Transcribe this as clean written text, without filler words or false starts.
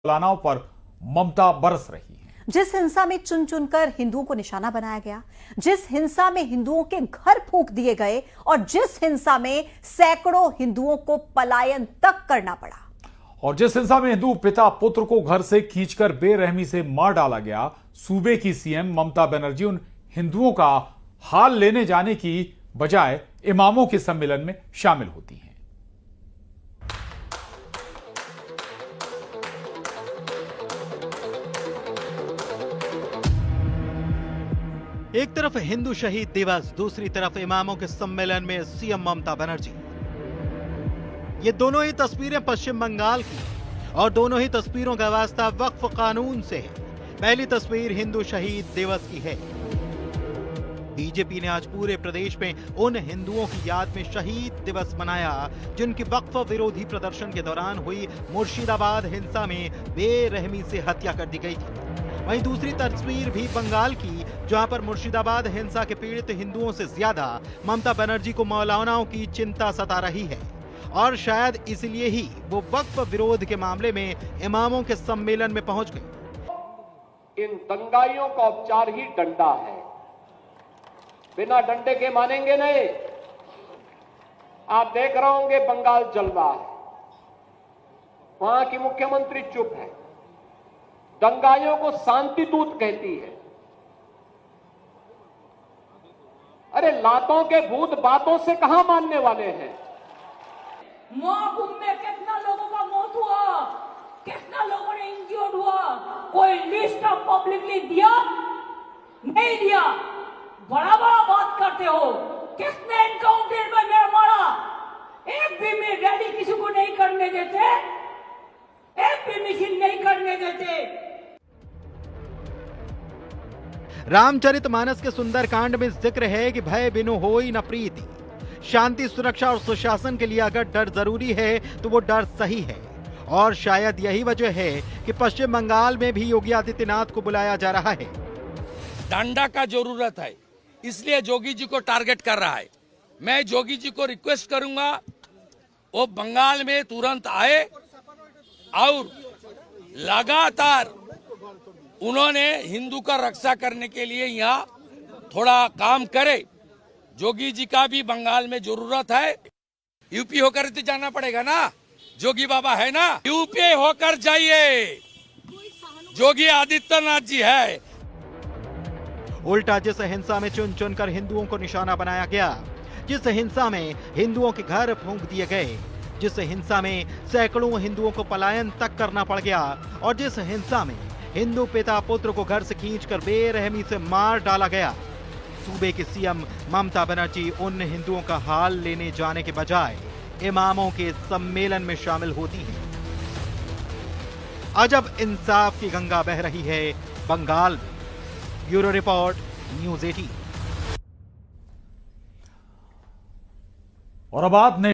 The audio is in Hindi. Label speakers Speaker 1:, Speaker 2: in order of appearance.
Speaker 1: मौलानाओं पर ममता बरस रही है।
Speaker 2: जिस हिंसा में चुन चुनकर हिंदुओं को निशाना बनाया गया, जिस हिंसा में हिंदुओं के घर फूंक दिए गए और जिस हिंसा में सैकड़ों हिंदुओं को पलायन तक करना पड़ा,
Speaker 1: और जिस हिंसा में हिंदू पिता पुत्र को घर से खींचकर बेरहमी से मार डाला गया, सूबे की सीएम ममता बनर्जी उन हिंदुओं का हाल लेने जाने की बजाय इमामों के सम्मेलन में शामिल होती हैं।
Speaker 3: एक तरफ हिंदू शहीद दिवस, दूसरी तरफ इमामों के सम्मेलन में सीएम ममता बनर्जी। ये दोनों ही तस्वीरें पश्चिम बंगाल की और दोनों ही तस्वीरों का वास्ता वक्फ कानून से है। पहली तस्वीर हिंदू शहीद दिवस की है। बीजेपी ने आज पूरे प्रदेश में उन हिंदुओं की याद में शहीद दिवस मनाया जिनकी वक्फ विरोधी प्रदर्शन के दौरान हुई मुर्शिदाबाद हिंसा में बेरहमी से हत्या कर दी गई थी। वहीं दूसरी तस्वीर भी बंगाल की, जहां पर मुर्शिदाबाद हिंसा के पीड़ित हिंदुओं से ज्यादा ममता बनर्जी को मौलानाओं की चिंता सता रही है और शायद इसलिए ही वो वक्फ विरोध के मामले में इमामों के सम्मेलन में पहुंच गए।
Speaker 4: इन दंगाइयों का उपचार ही डंडा है, बिना डंडे के मानेंगे नहीं। आप देख रहे होंगे बंगाल जल रहा है, वहां की मुख्यमंत्री चुप है, दंगाइयों को शांति दूत कहती है। अरे लातों के भूत बातों से कहां मानने वाले हैं।
Speaker 5: महाकुंभ में कितना लोगों का मौत हुआ, कितना लोगों ने इंज्योर्ड हुआ, कोई लिस्ट ऑफ पब्लिकली दिया? नहीं दिया। बड़ा बड़ा बात करते हो, किसने एनकाउंटर में मेरा मारा? एक भी में रैली किसी को नहीं करने देते, एक भी मिशन नहीं करने देते।
Speaker 3: रामचरितमानस के सुंदरकांड में जिक्र है कि भय बिनु होई न प्रीति। शांति, सुरक्षा और सुशासन के लिए अगर डर जरूरी है तो वो डर सही है और शायद यही वजह है कि पश्चिम बंगाल में भी योगी आदित्यनाथ को बुलाया जा रहा है।
Speaker 6: डंडा का जरूरत है, इसलिए जोगी जी को टारगेट कर रहा है। मैं जोगी जी को रिक्वेस्ट करूंगा वो बंगाल में तुरंत आए और लगातार उन्होंने हिंदू का रक्षा करने के लिए यहाँ थोड़ा काम करे। जोगी जी का भी बंगाल में जरूरत है। यूपी होकर तो जाना पड़ेगा ना, जोगी बाबा है ना, यूपी होकर जाइए, जोगी आदित्यनाथ जी है।
Speaker 3: उल्टा जिस हिंसा में चुन चुनकर हिंदुओं को निशाना बनाया गया, जिस हिंसा में हिंदुओं के घर फूंक दिए गए, जिस हिंसा में सैकड़ों हिंदुओं को पलायन तक करना पड़ गया और जिस हिंसा में हिंदू पिता पुत्र को घर से खींचकर बेरहमी से मार डाला गया, सूबे की सीएम ममता बनर्जी उन हिंदुओं का हाल लेने जाने के बजाय इमामों के सम्मेलन में शामिल होती हैं। अजब इंसाफ की गंगा बह रही है बंगाल में। Bureau report, news 18।
Speaker 1: और अब बात